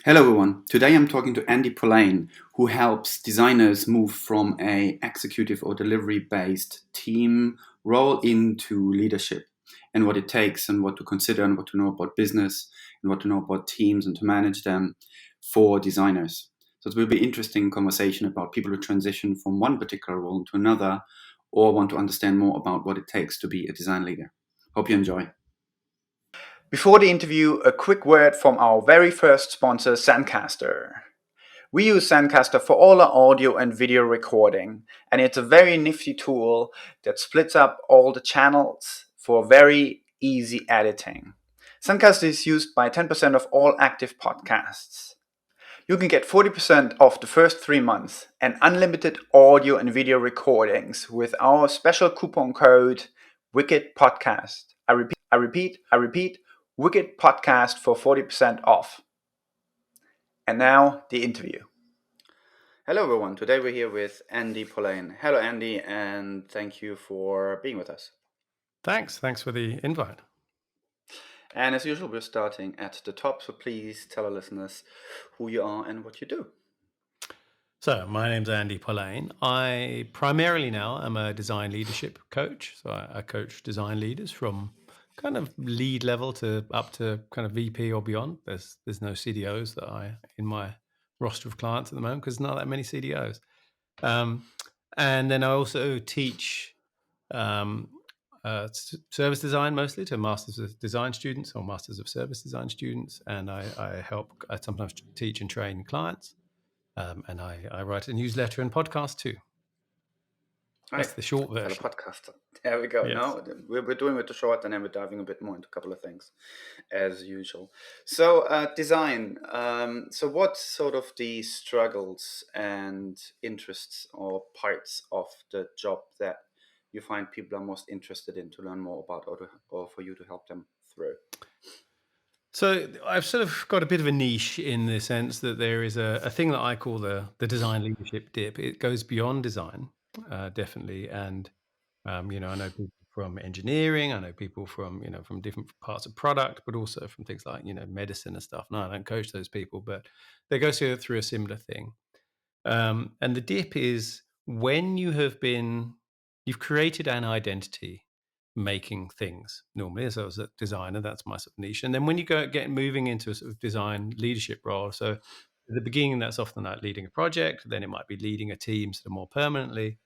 Hello everyone. Today I'm talking to Andy Polaine, who helps designers move from a executive or delivery based team role into leadership and what it takes and what to consider and what to know about business and what to know about teams and to manage them for designers. So it will be an interesting conversation about people who transition from one particular role to another or want to understand more about what it takes to be a design leader. Hope you enjoy. Before the interview, a quick word from our very first sponsor, Zencaster. We use Zencaster for all our audio and video recording, and it's a very nifty tool that splits up all the channels for very easy editing. Zencaster is used by 10% of all active podcasts. You can get 40% off the first 3 months and unlimited audio and video recordings with our special coupon code WICKEDPODCAST. I repeat, Wicked Podcast for 40% off. And now the interview. Hello everyone. Today we're here with Andy Polaine. Hello Andy, and thank you for being with us. Thanks for the invite. And as usual, we're starting at the top, so please tell our listeners who you are and what you do. So my name's Andy Polaine. I primarily now am a design leadership coach. So I coach design leaders from kind of lead level to up to kind of VP or beyond. There's no CDOs that I in my roster of clients at the moment because there's not that many CDOs. And then I also teach service design mostly to Masters of Design students or Masters of Service Design students. And I sometimes teach and train clients. And I write a newsletter and podcast too. That's the short version. Podcast. There we go. Yes. Now we're doing with the short, and then we're diving a bit more into a couple of things, as usual. So design. So what sort of the struggles and interests or parts of the job that you find people are most interested in to learn more about, or for you to help them through? So I've sort of got a bit of a niche in the sense that there is a thing that I call the design leadership dip. It goes beyond design, definitely. And, I know people from engineering, I know people from different parts of product, but also from things like, medicine and stuff. No, I don't coach those people, but they go through a similar thing. And the dip is when you've created an identity making things normally. As I was a designer, that's my sort of niche. And then when you get moving into a sort of design leadership role, so at the beginning, that's often like leading a project. Then it might be leading a team sort of more permanently,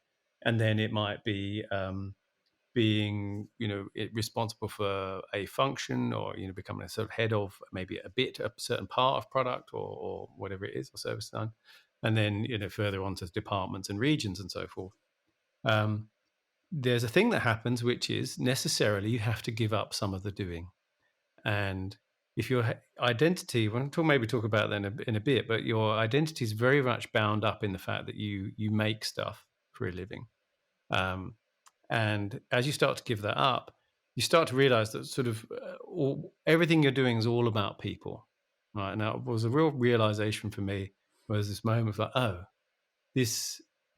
and then it might be being responsible for a function, or becoming a sort of head of maybe a certain part of product or whatever it is, or service design, and then further on to departments and regions and so forth. There's a thing that happens, which is necessarily you have to give up some of the doing. And if your identity, we'll talk about that in a bit, but your identity is very much bound up in the fact that you make stuff for a living. And as you start to give that up, you start to realize that sort of everything you're doing is all about people. Right now, it was a real realization for me. Was this moment of like,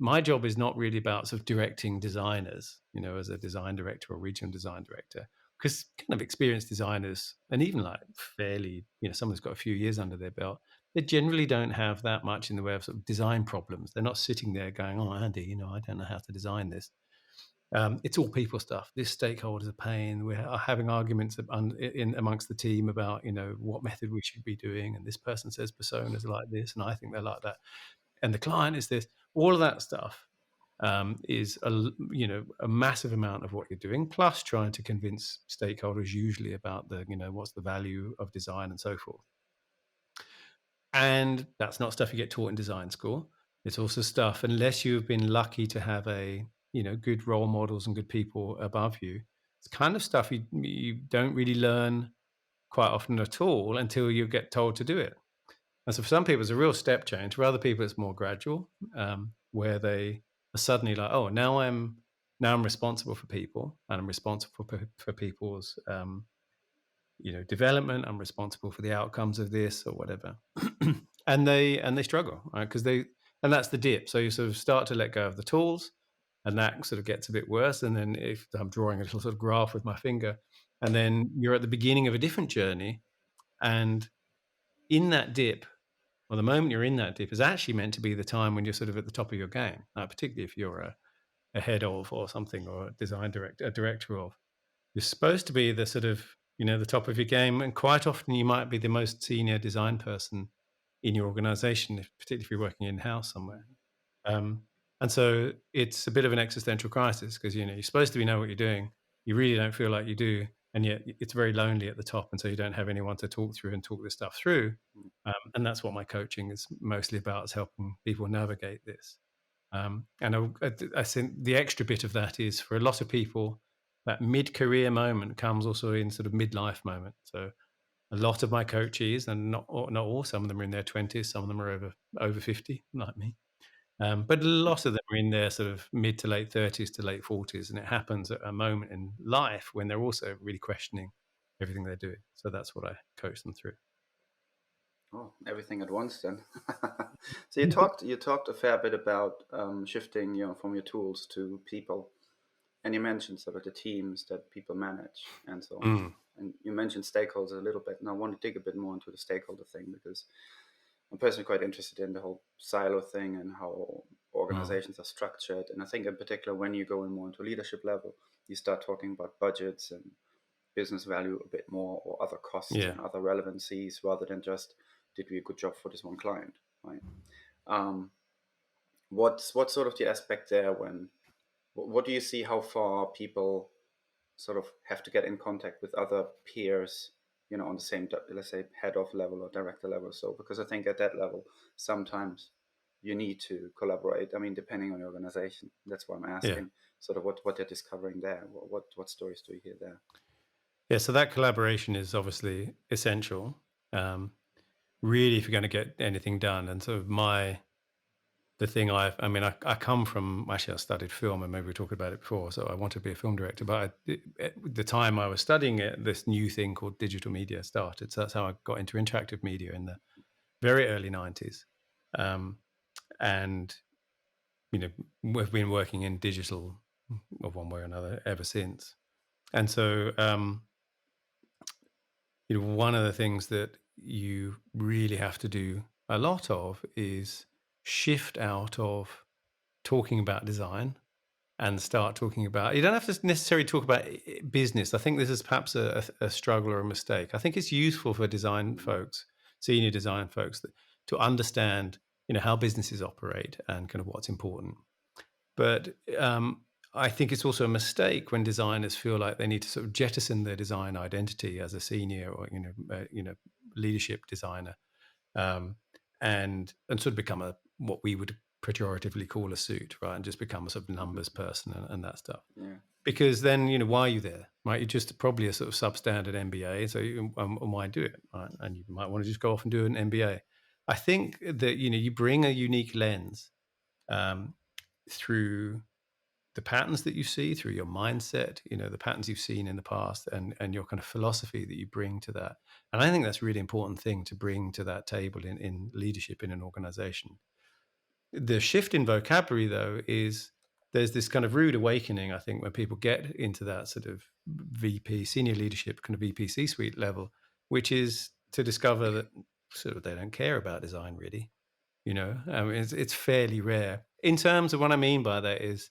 my job is not really about sort of directing designers, as a design director or regional design director, because kind of experienced designers, and even like fairly, someone who's got a few years under their belt, they generally don't have that much in the way of sort of design problems. They're not sitting there going, "Oh, Andy, I don't know how to design this." It's all people stuff. This stakeholder's a pain. We're having arguments amongst the team about, what method we should be doing, and this person says personas are like this, and I think they're like that, and the client is this. All of that stuff is a massive amount of what you're doing, plus trying to convince stakeholders usually about what's the value of design and so forth. And that's not stuff you get taught in design school. It's also stuff, unless you've been lucky to have good role models and good people above you, it's kind of stuff you don't really learn quite often at all until you get told to do it. And so for some people, it's a real step change. For other people, it's more gradual, where they are suddenly like, oh, now I'm responsible for people, and I'm responsible for people's, development. I'm responsible for the outcomes of this or whatever. and they struggle, right? And that's the dip. So you sort of start to let go of the tools, and that sort of gets a bit worse. And then if I'm drawing a little sort of graph with my finger, and then you're at the beginning of a different journey, and in that dip, Well, the moment you're in that dip is actually meant to be the time when you're sort of at the top of your game, particularly if you're a head of or something, or a design director, a director of. You're supposed to be the sort of, the top of your game, and quite often you might be the most senior design person in your organization, particularly if you're working in-house somewhere. Um, and so it's a bit of an existential crisis because you're supposed to know what you're doing. You really don't feel like you do, and yet it's very lonely at the top, and so you don't have anyone to talk through and talk this stuff through. And that's what my coaching is mostly about: is helping people navigate this. And I think the extra bit of that is for a lot of people, that mid-career moment comes also in sort of midlife moment. So a lot of my coachees, and not all, some of them are in their 20s, some of them are over 50, like me. But a lot of them are in their sort of mid to late 30s to late 40s, and it happens at a moment in life when they're also really questioning everything they're doing. So that's what I coach them through. Oh, everything at once then. So you talked a fair bit about shifting, from your tools to people, and you mentioned sort of the teams that people manage and so on. And you mentioned stakeholders a little bit, and I want to dig a bit more into the stakeholder thing because I'm personally quite interested in the whole silo thing and how organizations are structured. And I think in particular, when you go in more into leadership level, you start talking about budgets and business value a bit more, or other costs Yeah. and other relevancies, rather than just did we a good job for this one client, right? What's sort of the aspect there when what do you see how far people sort of have to get in contact with other peers, on the same, let's say, head of level or director level? So because I think at that level sometimes you need to collaborate. I mean, depending on the organization. That's why I'm asking sort of what they're discovering there. What stories do you hear there? Yeah, so that collaboration is obviously essential, really, if you're going to get anything done. And sort of I come from, actually I studied film, and maybe we talked about it before, so I wanted to be a film director, but at the time I was studying it, this new thing called digital media started. So that's how I got into interactive media in the very early 90s. And, we've been working in digital of one way or another ever since. And so, one of the things that you really have to do a lot of is shift out of talking about design and start talking about, you don't have to necessarily talk about business. I think this is perhaps a struggle or a mistake. I think it's useful for design folks, senior design folks, to understand, how businesses operate and kind of what's important. But I think it's also a mistake when designers feel like they need to sort of jettison their design identity as a senior or leadership designer, and sort of become what we would pejoratively call a suit, right, and just become a sort of numbers person and that stuff. Yeah. Because then why are you there, right? You're just probably a sort of substandard MBA, so why do it, right? And you might want to just go off and do an MBA. I think that you bring a unique lens through the patterns that you see, through your mindset, the patterns you've seen in the past, and your kind of philosophy that you bring to that. And I think that's a really important thing to bring to that table in leadership in an organization. The shift in vocabulary, though, is there's this kind of rude awakening, I think, when people get into that sort of VP, senior leadership, kind of VP C-suite level, which is to discover that sort of they don't care about design really. It's fairly rare. In terms of what I mean by that is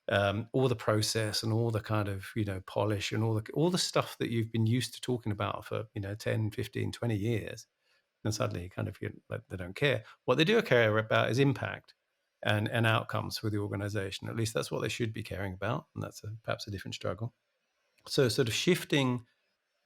all the process and all the kind of, polish and all the stuff that you've been used to talking about for, 10, 15, 20 years. And suddenly kind of like they don't care. What they do care about is impact and outcomes for the organization. At least that's what they should be caring about. And that's perhaps a different struggle. So sort of shifting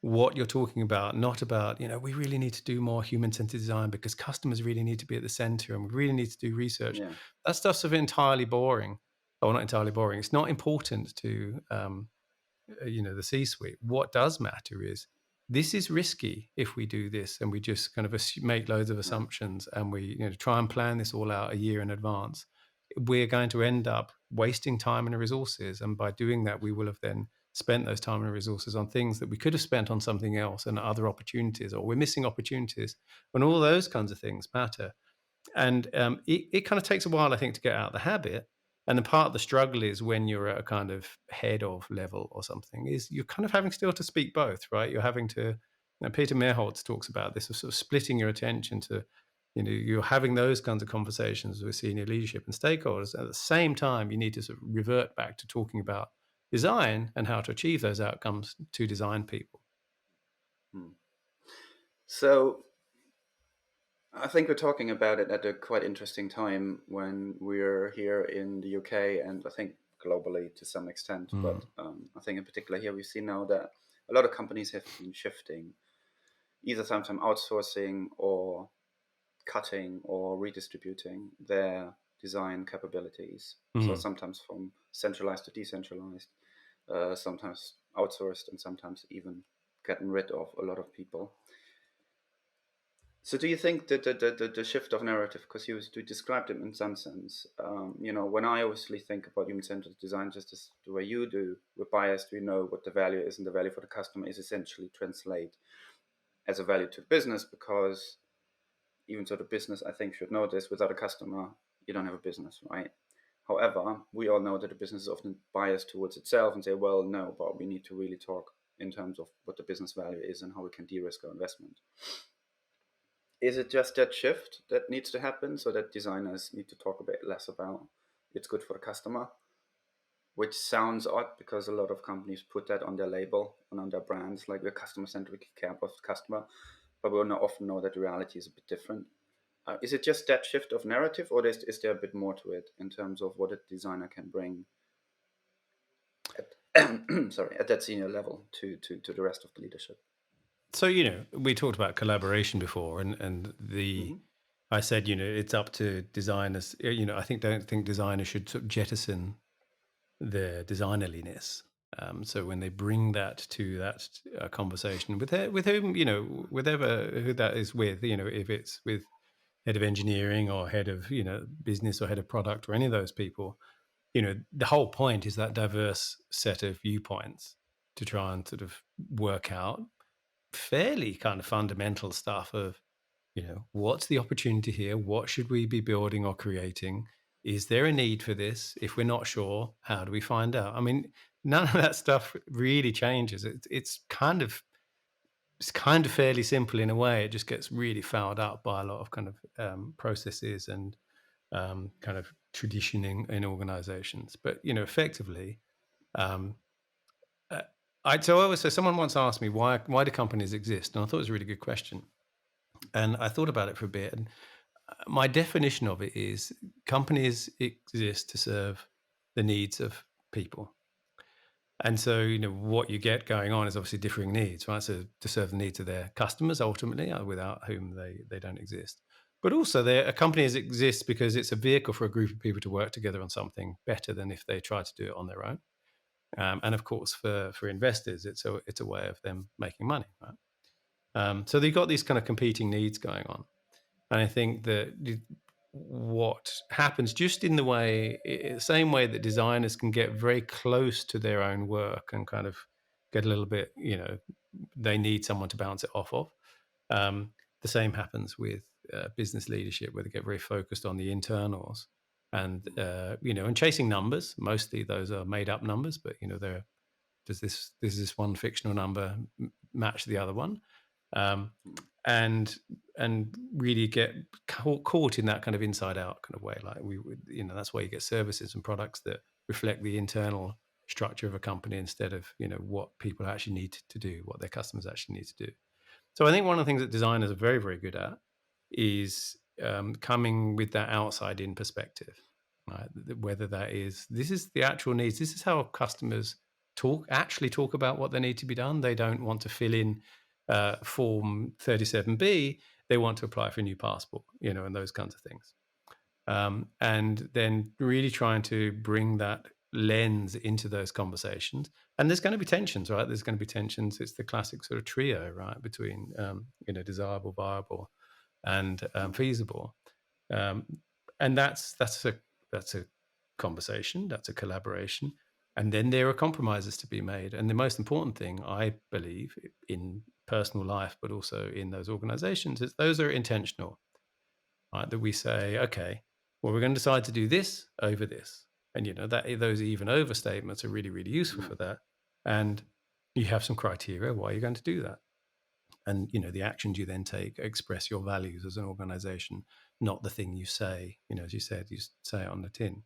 what you're talking about, not about, we really need to do more human-centered design because customers really need to be at the center and we really need to do research. Yeah. That stuff's sort of entirely boring. Or not entirely boring. It's not important to, the C-suite. What does matter is this is risky if we do this and we just kind of make loads of assumptions and we try and plan this all out a year in advance. We're going to end up wasting time and resources. And by doing that, we will have then spent those time and resources on things that we could have spent on something else and other opportunities, or we're missing opportunities when all those kinds of things matter. And it kind of takes a while, I think, to get out of the habit. And the part of the struggle is when you're at a kind of head of level or something, is you're kind of having still to speak both, right? You're having to, Peter Merholtz talks about this, of sort of splitting your attention to You're having those kinds of conversations with senior leadership and stakeholders. At the same time, you need to sort of revert back to talking about design and how to achieve those outcomes to design people. So I think we're talking about it at a quite interesting time when we're here in the UK and I think globally to some extent. But I think in particular here we see now that a lot of companies have been shifting, either sometimes outsourcing or cutting or redistributing their design capabilities. So sometimes from centralized to decentralized, sometimes outsourced, and sometimes even getting rid of a lot of people. So do you think that the shift of narrative, because you described it in some sense, when I obviously think about human-centered design, just as the way you do, we're biased, we know what the value is, and the value for the customer is essentially translate as a value to business, because even so the business, I think, should know this, without a customer, you don't have a business, right? However, we all know that the business is often biased towards itself and say, well, no, but we need to really talk in terms of what the business value is and how we can de-risk our investment. Is it just that shift that needs to happen so that designers need to talk a bit less about it's good for the customer? Which sounds odd because a lot of companies put that on their label and on their brands, like we're customer centric, we care about the customer, but we often know that the reality is a bit different. Is it just that shift of narrative, or is there a bit more to it in terms of what a designer can bring at, sorry, at that senior level to the rest of the leadership? So, we talked about collaboration before, and I said, it's up to designers. Don't think designers should sort of jettison their designerliness. So when they bring that to that conversation with whom, who that is with, if it's with head of engineering or head of, business or head of product or any of those people, the whole point is that diverse set of viewpoints to try and sort of work out fairly kind of fundamental stuff of, what's the opportunity here? What should we be building or creating? Is there a need for this? If we're not sure, how do we find out? I mean, none of that stuff really changes. It's kind of fairly simple in a way. It just gets really fouled up by a lot of kind of processes and kind of tradition in organizations. But effectively, um, so someone once asked me why do companies exist, and I thought it was a really good question. And I thought about it for a bit, and my definition of it is companies exist to serve the needs of people. And so, what you get going on is obviously differing needs, right? So to serve the needs of their customers, ultimately, without whom they don't exist. But also, a company exists because it's a vehicle for a group of people to work together on something better than if they tried to do it on their own. And of course, for investors, it's a way of them making money, right? So they've got these kind of competing needs going on. And I think that what happens just in the same way that designers can get very close to their own work and kind of get a little bit, they need someone to bounce it off of. The same happens with business leadership, where they get very focused on the internals and, and chasing numbers. Mostly those are made up numbers, but, does this one fictional number match the other one? And really get caught in that kind of inside out kind of way. Like that's why you get services and products that reflect the internal structure of a company instead of, what people actually need to do, what their customers actually need to do. So I think one of the things that designers are very, very good at is coming with that outside in perspective, right? Whether this is the actual needs, this is how customers actually talk about what they need to be done. They don't want to fill in Form 37B, they want to apply for a new passport, and those kinds of things. And then really trying to bring that lens into those conversations. And there's going to be tensions, right? There's going to be tensions. It's the classic sort of trio, right? Between, desirable, viable, and feasible. And that's a conversation, that's a collaboration. And then there are compromises to be made. And the most important thing, I believe, in personal life, but also in those organizations, is those are intentional, right? That we say, okay, well, we're going to decide to do this over this. And, those even over statements are really, really useful for that. And you have some criteria why you're going to do that. and the actions you then take express your values as an organization, not the thing you say. As you said, you say it on the tin.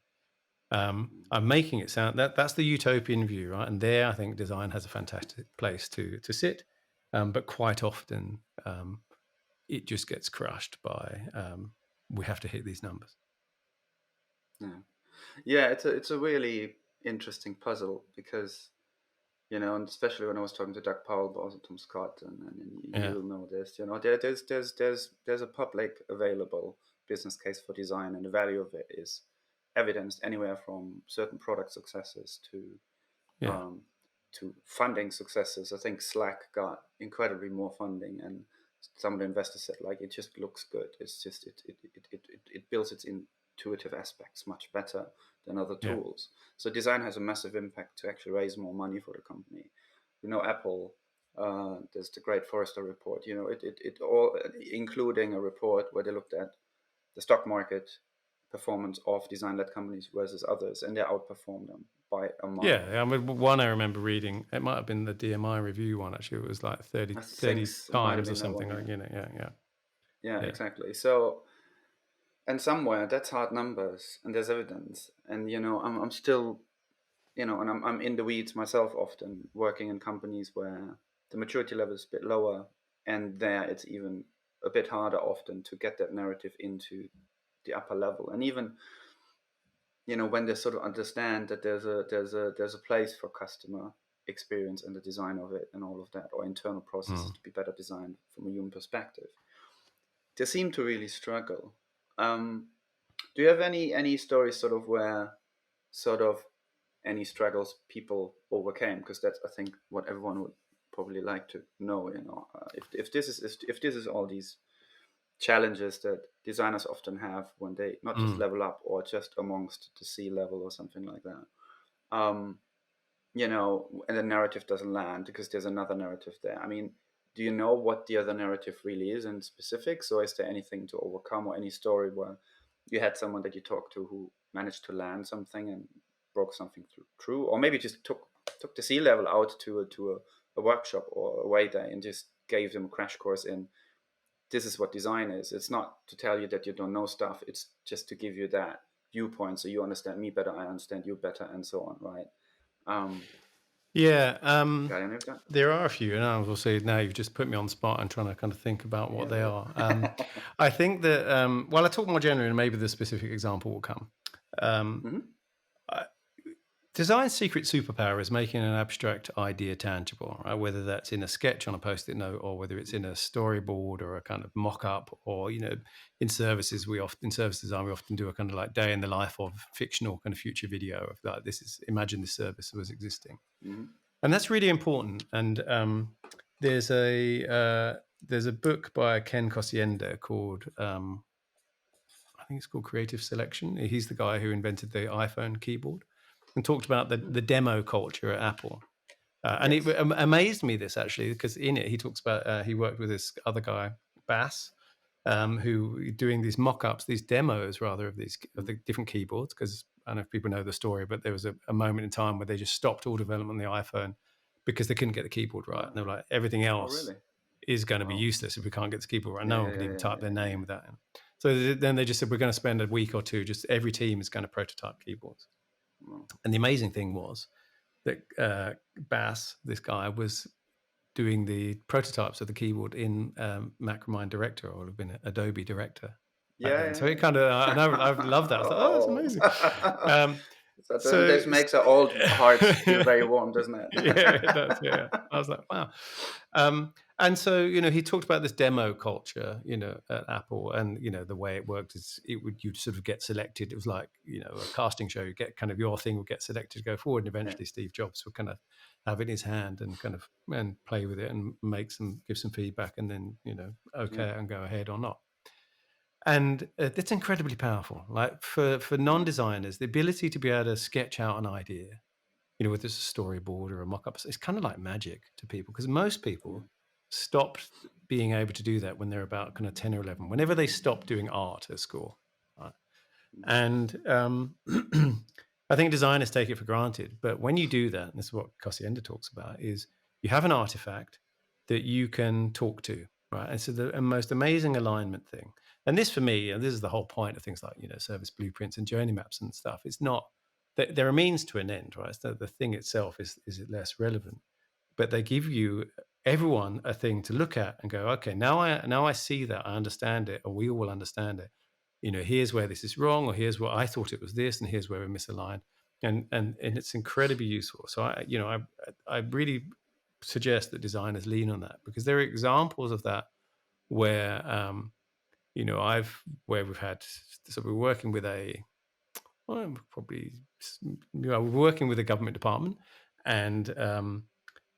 I'm making it sound that's the utopian view, right? And there, I think design has a fantastic place to sit, but quite often it just gets crushed by we have to hit these numbers. Yeah, it's a really interesting puzzle because and especially when I was talking to Doug Powell, but also Tom Scott, and you'll know this. There's a public available business case for design, and the value of it is evidenced anywhere from certain product successes to funding successes. I think Slack got incredibly more funding, and some of the investors said like it just looks good. It's just it builds its intuitive aspects much better than other tools. So design has a massive impact to actually raise more money for the company. Apple, there's the Great Forrester report. It all, including a report where they looked at the stock market performance of design-led companies versus others, and they outperformed them by a mile. Yeah, I mean, one I remember reading, it might have been the DMI review one, actually. It was like 30 times or something. Yeah, exactly. So, and somewhere that's hard numbers, and there's evidence, and I'm still, and I'm in the weeds myself often, working in companies where the maturity level is a bit lower, and there it's even a bit harder often to get that narrative into the upper level. And even when they sort of understand that there's a place for customer experience and the design of it and all of that, or internal processes to be better designed from a human perspective, they seem to really struggle. Do you have any stories sort of where sort of any struggles people overcame? Because that's, I think, what everyone would probably like to know. If this is all these challenges that designers often have when they not just level up or just amongst the C level or something like that. And the narrative doesn't land because there's another narrative there. I mean, do you know what the other narrative really is in specifics, or is there anything to overcome, or any story where you had someone that you talked to who managed to land something and broke something through, or maybe just took the C level out to a workshop or a way day and just gave them a crash course in this is what design is. It's not to tell you that you don't know stuff. It's just to give you that viewpoint so you understand me better, I understand you better, and so on, right? There are a few, and I will say now you've just put me on the spot. I'm trying to kind of think about what they are. I think that I talk more generally, and maybe the specific example will come. Design's secret superpower is making an abstract idea tangible, right? Whether that's in a sketch on a post-it note, or whether it's in a storyboard or a kind of mock-up, or in services service design we often do a kind of like day in the life of fictional kind of future video of like imagine this service was existing, and that's really important. And there's a book by Ken Kosienda called I think it's called Creative Selection. He's the guy who invented the iPhone keyboard and talked about the demo culture at Apple. And it amazed me this actually, because in it he talks about he worked with this other guy, Bass, who doing these mock-ups, these demos rather of the different keyboards. Because I don't know if people know the story, but there was a moment in time where they just stopped all development on the iPhone because they couldn't get the keyboard right. And they were like, everything else is going to be useless if we can't get the keyboard right. No one can even type their name without it. So then they just said, we're going to spend a week or two, just every team is going to prototype keyboards. And the amazing thing was that Bass, this guy, was doing the prototypes of the keyboard in Macromine Director, or would have been Adobe Director. So it kind of, I love that. I thought, that's amazing. So this makes our old hearts feel very warm, doesn't it? Yeah, it does. Yeah, I was like, wow. And so he talked about this demo culture, at Apple, and the way it worked is you'd sort of get selected. It was like a casting show. You get kind of your thing would get selected to go forward, and eventually Steve Jobs would kind of have it in his hand and kind of play with it and give some feedback, and then and go ahead or not. And that's incredibly powerful. Like for non-designers, the ability to be able to sketch out an idea, whether it's a storyboard or a mock-up, it's kind of like magic to people, because most people stopped being able to do that when they're about kind of 10 or 11, whenever they stopped doing art at school. Right? And I think designers take it for granted. But when you do that, and this is what Kosienda talks about, is you have an artifact, that you can talk to, right? And so the most amazing alignment thing, and this for me, and this is the whole point of things like, service blueprints and journey maps and stuff. It's not that they're a means to an end, right? So the thing itself is less relevant, but they give you everyone a thing to look at and go, okay, now I see that, I understand it, or we all understand it. Here's where this is wrong, or here's what I thought it was this, and here's where we're misaligned, and it's incredibly useful. So I really suggest that designers lean on that, because there are examples of that where where we've had, so we're working with we're working with a government department, and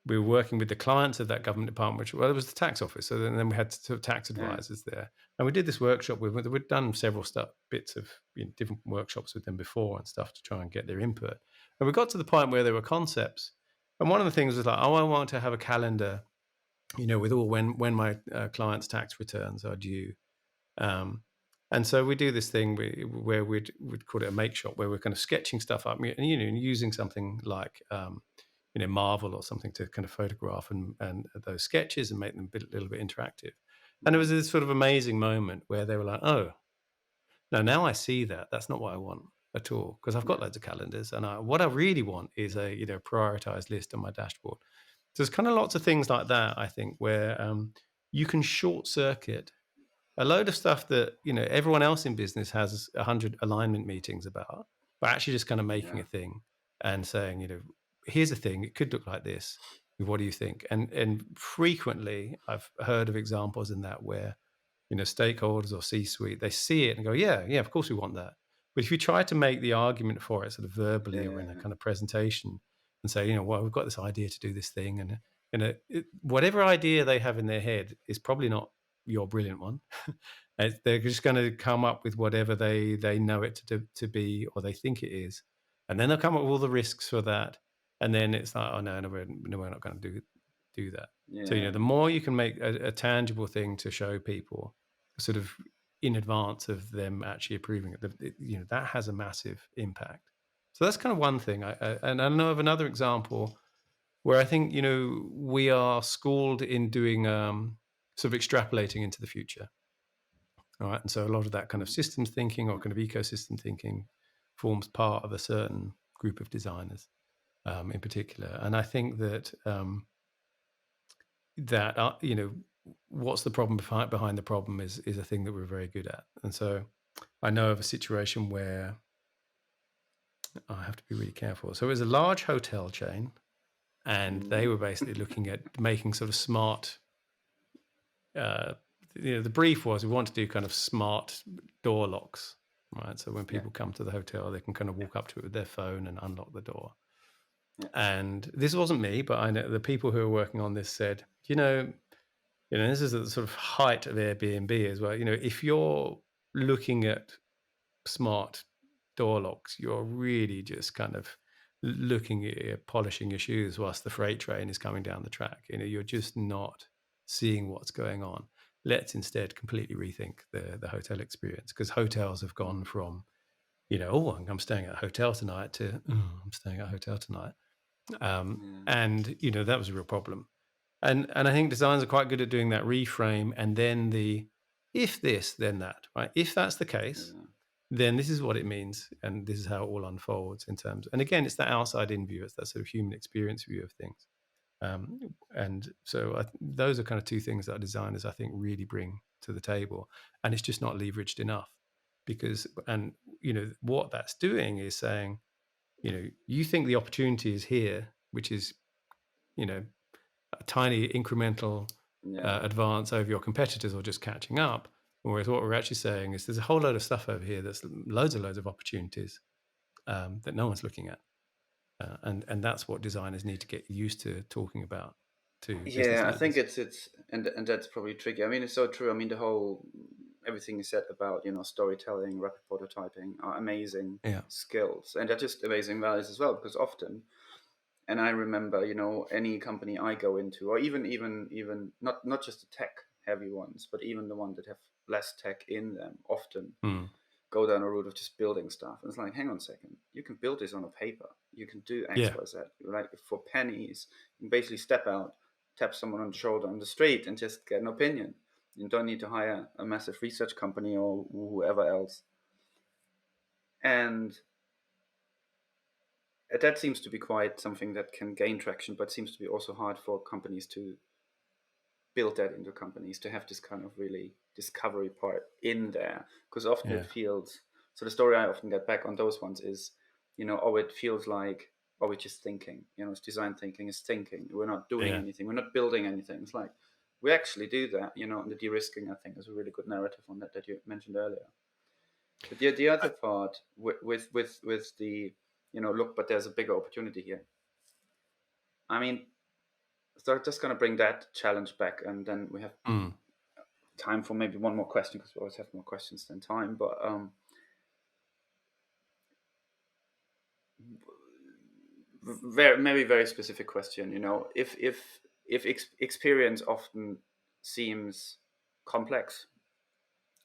we were working with the clients of that government department, which, well, it was the tax office. So then we had sort of tax advisors there, and we did this workshop with. We'd done several bits of different workshops with them before and stuff to try and get their input. And we got to the point where there were concepts, and one of the things was like, oh, I want to have a calendar, with all when my clients' tax returns are due. And so we do this thing where we'd call it a make shop, where we're kind of sketching stuff up, and using something like Marvel or something to kind of photograph and those sketches and make them a little bit interactive. And it was this sort of amazing moment where they were like, oh, no, now I see that. That's not what I want at all, because I've got loads of calendars, and what I really want is a prioritized list on my dashboard. So there's kind of lots of things like that, I think, where you can short circuit a load of stuff that everyone else in business has 100 alignment meetings about, but actually just kind of making a thing and saying, here's a thing, it could look like this. What do you think? And frequently I've heard of examples in that where stakeholders or C-suite, they see it and go, yeah, of course we want that. But if you try to make the argument for it sort of verbally or in a kind of presentation and say, well, we've got this idea to do this thing, and whatever idea they have in their head is probably not your brilliant one. They're just going to come up with whatever they know it to be, or they think it is, and then they'll come up with all the risks for that, and then it's like, oh no, we're not going to do that. So the more you can make a tangible thing to show people, sort of in advance of them actually approving it, that has a massive impact. So that's kind of one thing. And I know of another example where I think we are schooled in doing sort of extrapolating into the future. All right. And so a lot of that kind of systems thinking or kind of ecosystem thinking forms part of a certain group of designers in particular. And I think that what's the problem behind the problem is a thing that we're very good at. And so I know of a situation where I have to be really careful. So it was a large hotel chain, and they were basically looking at making sort of smart, the brief was, we want to do kind of smart door locks, right? So when people come to the hotel, they can kind of walk up to it with their phone and unlock the door. And this wasn't me, but I know the people who were working on this said, this is the sort of height of Airbnb as well. If you're looking at smart door locks, you're really just kind of looking at polishing your shoes whilst the freight train is coming down the track. You're just not seeing what's going on. Let's instead completely rethink the hotel experience, because hotels have gone from, I'm staying at a hotel tonight to, I'm staying at a hotel tonight. And, that was a real problem. And I think designers are quite good at doing that reframe, and then if this, then that, right? If that's the case, then this is what it means, and this is how it all unfolds in terms. And again, it's that outside-in view, it's that sort of human experience view of things. And so those are kind of two things that designers, I think, really bring to the table, and it's just not leveraged enough, because, and what that's doing is saying, you think the opportunity is here, which is, a tiny incremental advance over your competitors or just catching up. Whereas what we're actually saying is there's a whole load of stuff over here that's loads of opportunities that no one's looking at. And that's what designers need to get used to talking about to business leaders. I think it's and that's probably tricky. I mean, it's so true. I mean, the whole everything you said about storytelling, rapid prototyping are amazing skills, and they're just amazing values as well, because often. And I remember, any company I go into, or even not just the tech heavy ones, but even the ones that have less tech in them, often go down a route of just building stuff. And it's like, hang on a second, you can build this on a paper. You can do X, Y, Z. Like for pennies, you can basically step out, tap someone on the shoulder on the street and just get an opinion. You don't need to hire a massive research company or whoever else. And that seems to be quite something that can gain traction, but seems to be also hard for companies to build that into companies, to have this kind of really discovery part in there, because often it feels, so the story I often get back on those ones is, it feels like, we're just thinking, it's design thinking, is thinking, we're not doing anything, we're not building anything. It's like, we actually do that, and the de-risking, I think, is a really good narrative on that you mentioned earlier. But the other part with the, look, but there's a bigger opportunity here. I mean, so I'm just going to bring that challenge back, and then we have time for maybe one more question, because we always have more questions than time. But very specific question. If experience often seems complex,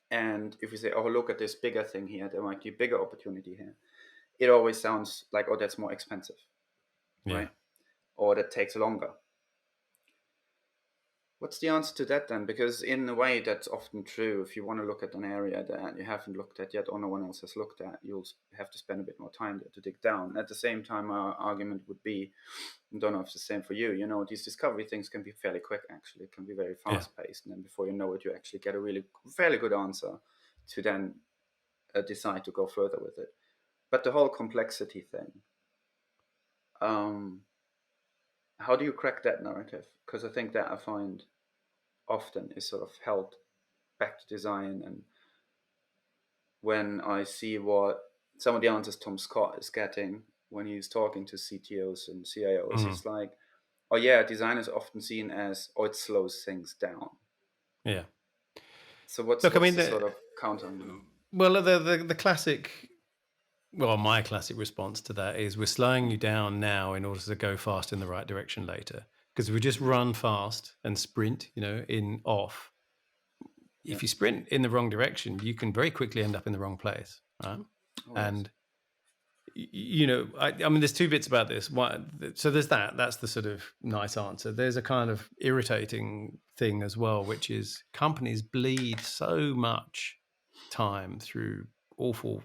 and if we say, oh, look at this bigger thing here, there might be a bigger opportunity here, it always sounds like, oh, that's more expensive, right? Or that takes longer. What's the answer to that then? Because in a way, that's often true. If you want to look at an area that you haven't looked at yet or no one else has looked at, you'll have to spend a bit more time there to dig down. At the same time, our argument would be, I don't know if it's the same for you, these discovery things can be fairly quick, actually. It can be very fast-paced. And then before you know it, you actually get a really fairly good answer to then decide to go further with it. But the whole complexity thing, how do you crack that narrative? Because I think that I find often is sort of held back to design. And when I see what some of the answers Tom Scott is getting when he's talking to CTOs and CIOs, it's like, oh yeah, design is often seen as, oh, it slows things down. Yeah. So what's the sort of counter? Well, the classic, my classic response to that is, we're slowing you down now in order to go fast in the right direction later. Because if we just run fast and sprint, off, if you sprint in the wrong direction, you can very quickly end up in the wrong place, right? And I mean, there's two bits about this. So there's that's the sort of nice answer. There's a kind of irritating thing as well, which is companies bleed so much time through awfully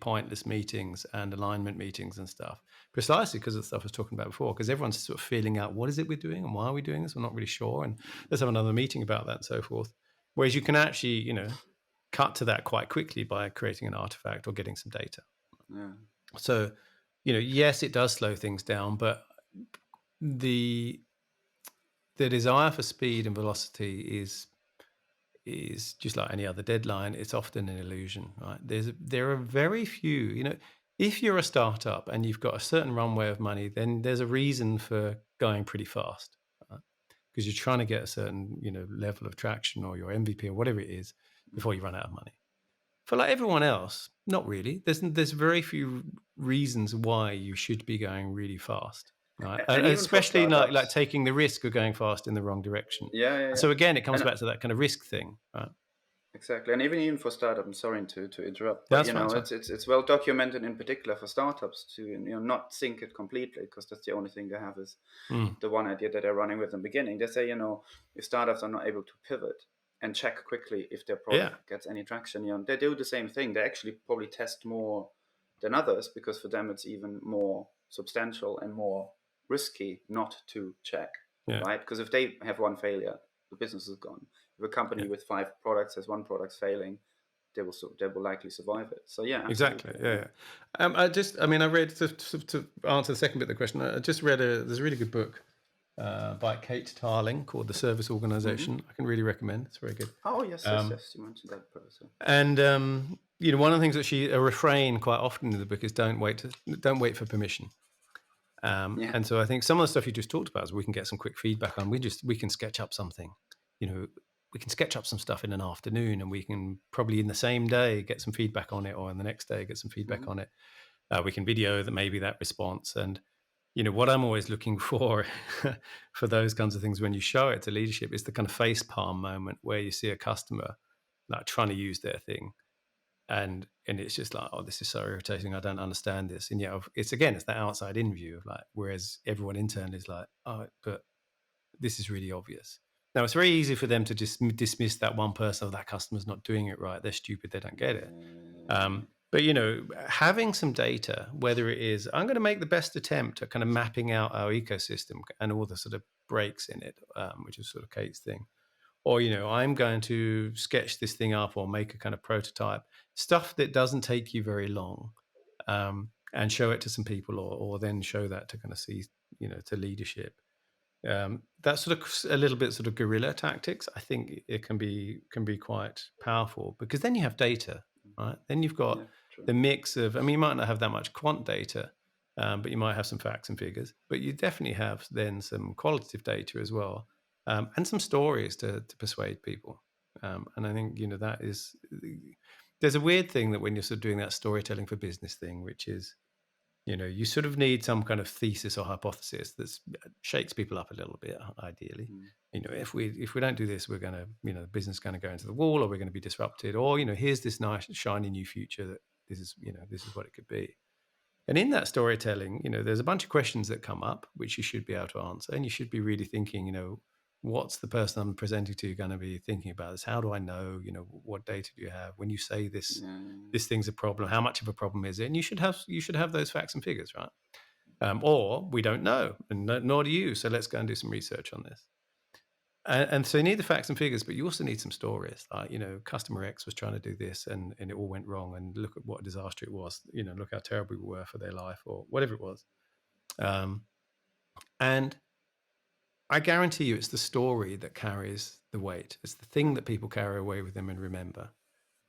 pointless meetings and alignment meetings and stuff, precisely because of the stuff I was talking about before, because everyone's sort of feeling out, what is it we're doing and why are we doing this? We're not really sure. And let's have another meeting about that and so forth. Whereas you can actually, cut to that quite quickly by creating an artifact or getting some data. Yeah. So, yes, it does slow things down, but the desire for speed and velocity is just like any other deadline. It's often an illusion, right? There are very few, if you're a startup and you've got a certain runway of money, then there's a reason for going pretty fast, because you're trying to get a certain, level of traction or your MVP or whatever it is before you run out of money. For like everyone else, not really. There's very few reasons why you should be going really fast, right? And especially like taking the risk of going fast in the wrong direction. Yeah. So again, it comes back to that kind of risk thing, right? Exactly, and even for startups, I'm sorry to interrupt, but it's well documented in particular for startups to not think it completely, because that's the only thing they have is the one idea that they're running with in the beginning. They say if startups are not able to pivot and check quickly if their product gets any traction, they do the same thing. They actually probably test more than others, because for them it's even more substantial and more risky not to check, right? Because if they have one failure, the business is gone. If a company with 5 products has one product failing, they will likely survive it. So yeah, absolutely. Exactly. Yeah. I read, to answer the second bit of the question, I just read there's a really good book by Kate Tarling called The Service Organization. I can really recommend. It's very good. Oh yes, you mentioned that person. And one of the things that a refrain quite often in the book is don't wait for permission. And so I think some of the stuff you just talked about is we can get some quick feedback on. We can sketch up something, we can sketch up some stuff in an afternoon, and we can probably in the same day get some feedback on it, or in the next day get some feedback on it. We can video that response. And what I'm always looking for for those kinds of things when you show it to leadership is the kind of face palm moment where you see a customer like trying to use their thing, and it's just like, oh, this is so irritating, I don't understand this. And it's that outside in view of like, whereas everyone internally is like, oh, but this is really obvious. Now, it's very easy for them to just dismiss that one person, or that customer's not doing it right. They're stupid. They don't get it. But, having some data, whether it is, I'm going to make the best attempt at kind of mapping out our ecosystem and all the sort of breaks in it, which is sort of Kate's thing. Or, I'm going to sketch this thing up or make a kind of prototype, stuff that doesn't take you very long, and show it to some people, or then show that to kind of see, to leadership. That's sort of a little bit sort of guerrilla tactics. I think it can be quite powerful, because then you have data, right? Then you've got the mix of, you might not have that much quant data, but you might have some facts and figures, but you definitely have then some qualitative data as well, and some stories to persuade people. And I think, that is, there's a weird thing that when you're sort of doing that storytelling for business thing, which is, you sort of need some kind of thesis or hypothesis that shakes people up a little bit, ideally. If we don't do this, we're going to, the business is going to go into the wall, or we're going to be disrupted, or, here's this nice shiny new future that this is what it could be. And in that storytelling, there's a bunch of questions that come up, which you should be able to answer. And you should be really thinking, what's the person I'm presenting to going to be thinking about this? How do I know, what data do you have? When you say this, this thing's a problem, how much of a problem is it? And you should have those facts and figures, right? Or we don't know, and nor do you. So let's go and do some research on this. And so you need the facts and figures, but you also need some stories. Like, customer X was trying to do this and it all went wrong, and look at what a disaster it was. Look how terrible we were for their life, or whatever it was. And I guarantee you it's the story that carries the weight. It's the thing that people carry away with them and remember.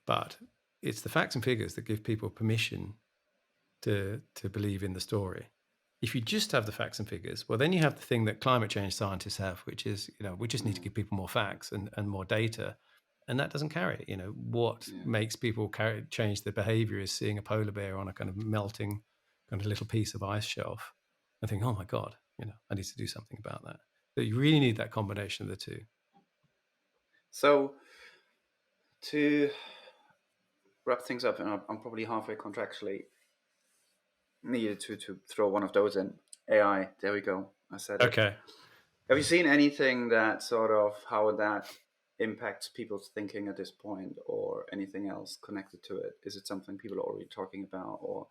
But it's the facts and figures that give people permission to believe in the story. If you just have the facts and figures, well, then you have the thing that climate change scientists have, which is, we just need to give people more facts and more data. And that doesn't carry it. What makes people change their behavior is seeing a polar bear on a kind of melting kind of little piece of ice shelf and think, oh my God, I need to do something about that. So you really need that combination of the two. So to wrap things up, and I'm probably halfway contractually needed to throw one of those in. AI, there we go. I said it. Okay. Have you seen anything that sort of how that impacts people's thinking at this point, or anything else connected to it? Is it something people are already talking about or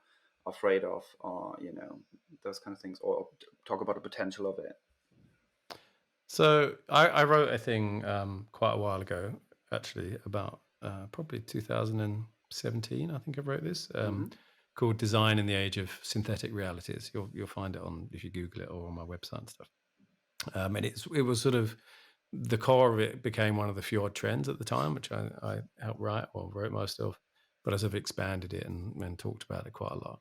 afraid of, or those kind of things, or talk about the potential of it? So I wrote a thing quite a while ago, actually, about probably 2017. I think I wrote this called "Design in the Age of Synthetic Realities." You'll find it on, if you Google it, or on my website and stuff. And it was sort of, the core of it became one of the Fjord trends at the time, which I helped write, or wrote most of, but I sort of expanded it and talked about it quite a lot.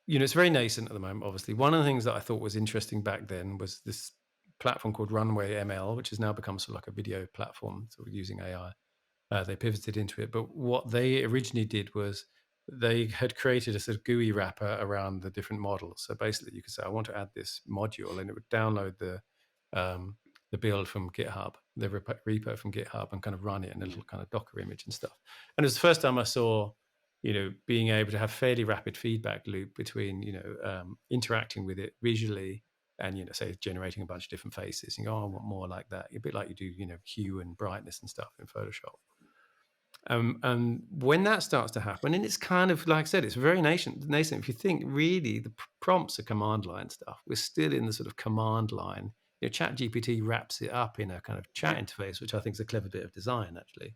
It's very nascent at the moment, obviously. One of the things that I thought was interesting back then was this platform called Runway ML, which has now become sort of like a video platform, sort of using AI. They pivoted into it. But what they originally did was they had created a sort of GUI wrapper around the different models. So basically you could say, I want to add this module, and it would download the build from GitHub, the repo from GitHub, and kind of run it in a little kind of Docker image and stuff. And it was the first time I saw, being able to have fairly rapid feedback loop between, interacting with it visually and, say, generating a bunch of different faces. And go, I want more like that. A bit like you do, hue and brightness and stuff in Photoshop. And when that starts to happen, and it's kind of, like I said, it's very nascent. If you think really the prompts are command line stuff, we're still in the sort of command line. ChatGPT wraps it up in a kind of chat interface, which I think is a clever bit of design, actually,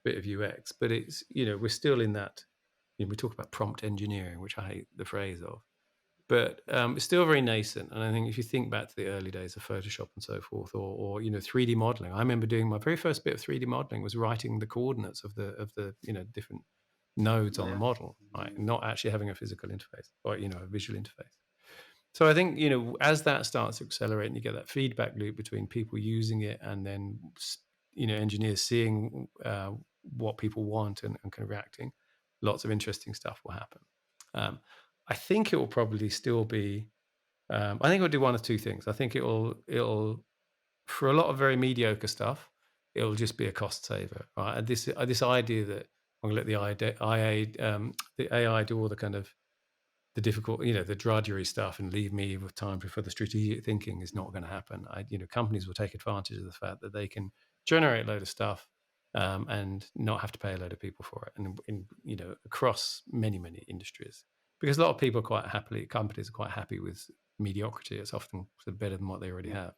bit of UX. But it's, we're still in that, we talk about prompt engineering, which I hate the phrase of, but it's still very nascent. And I think if you think back to the early days of Photoshop and so forth, or 3D modeling, I remember doing my very first bit of 3D modeling was writing the coordinates of the different nodes on the model, right? Not actually having a physical interface, or a visual interface. So I think, as that starts to accelerate and you get that feedback loop between people using it and then, engineers seeing what people want and kind of reacting, lots of interesting stuff will happen. I think it will probably still be, I think it'll do one of two things. I think it'll, for a lot of very mediocre stuff, it'll just be a cost saver, right? And this idea that I'm going to let the AI do all the kind of the difficult, the drudgery stuff and leave me with time for the strategic thinking is not going to happen. Companies will take advantage of the fact that they can generate a load of stuff and not have to pay a load of people for it, and across many industries, because a lot of people companies are quite happy with mediocrity. It's often sort of better than what they already have.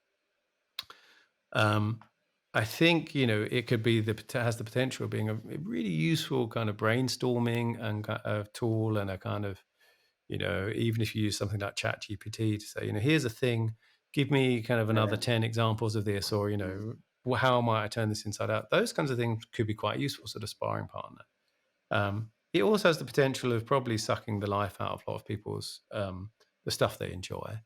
I think it could be has the potential of being a really useful kind of brainstorming and a tool, and a kind of even if you use something like ChatGPT to say, here's a thing, give me kind of another 10 examples of this, or how might I turn this inside out? Those kinds of things could be quite useful, sort of sparring partner. It also has the potential of probably sucking the life out of a lot of people's the stuff they enjoy.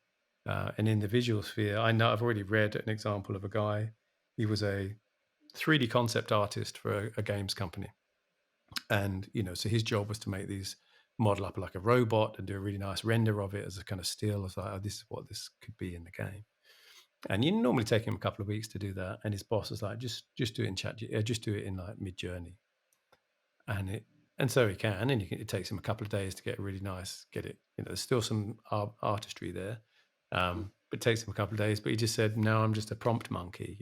And in the visual sphere, I know I've already read an example of a guy. He was a 3D concept artist for a games company, and so his job was to make these, model up like a robot and do a really nice render of it as a kind of still. I was like, oh, this is what this could be in the game. And you normally take him a couple of weeks to do that, and his boss was like, just do it in just do it in like Mid-Journey. And so he can, and it takes him a couple of days to get it. There's still some artistry there, but it takes him a couple of days. But he just said, "No, I'm just a prompt monkey.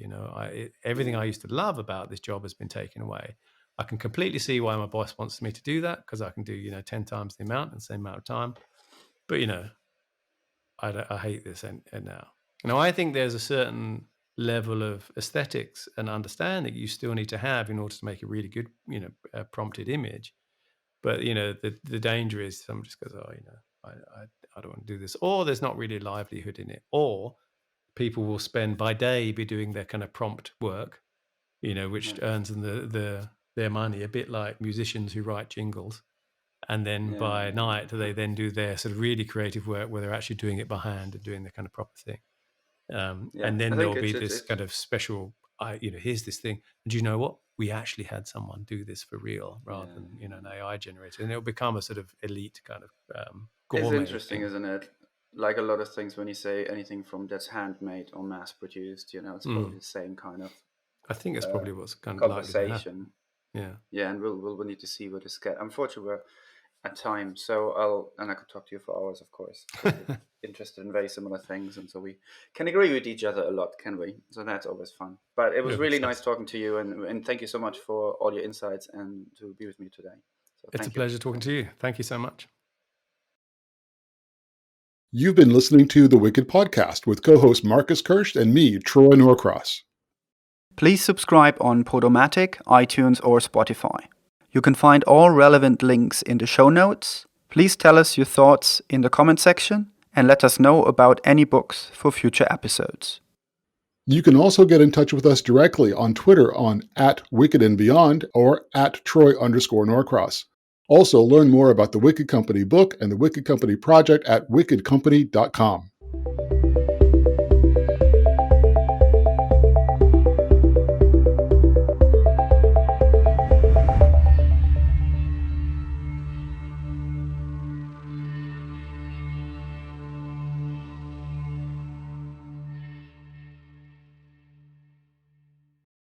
Everything I used to love about this job has been taken away. I can completely see why my boss wants me to do that, because I can do 10 times the amount in the same amount of time. But I hate this and now. I think there's a certain level of aesthetics and understanding you still need to have in order to make a really good prompted image. But the danger is someone just goes, oh, I don't want to do this, or there's not really a livelihood in it, or people will spend by day be doing their kind of prompt work, which earns them their money, a bit like musicians who write jingles, and then by night they then do their sort of really creative work where they're actually doing it by hand and doing the kind of proper thing. And then there'll be this kind of special, here's this thing, and do you know what? We actually had someone do this for real rather than an AI generator, and it'll become a sort of elite kind of gourmet. It's interesting, isn't it? Like a lot of things, when you say anything from that's handmade or mass produced, it's probably the same kind of. I think it's probably what's kind of conversation. Yeah, and we'll need to see where this gets. Unfortunately, we're at time, so I could talk to you for hours, of course. We're interested in very similar things, and so we can agree with each other a lot, can we? So that's always fun. But it was really nice talking to you, and thank you so much for all your insights and to be with me today. So it's a pleasure talking to you. Thank you so much. You've been listening to The Wicked Podcast with co-host Marcus Kirsch and me, Troy Norcross. Please subscribe on Podomatic, iTunes, or Spotify. You can find all relevant links in the show notes. Please tell us your thoughts in the comment section and let us know about any books for future episodes. You can also get in touch with us directly on Twitter on @WickedandBeyond or @Troy_Norcross. Also, learn more about the Wicked Company book and the Wicked Company project at wickedcompany.com.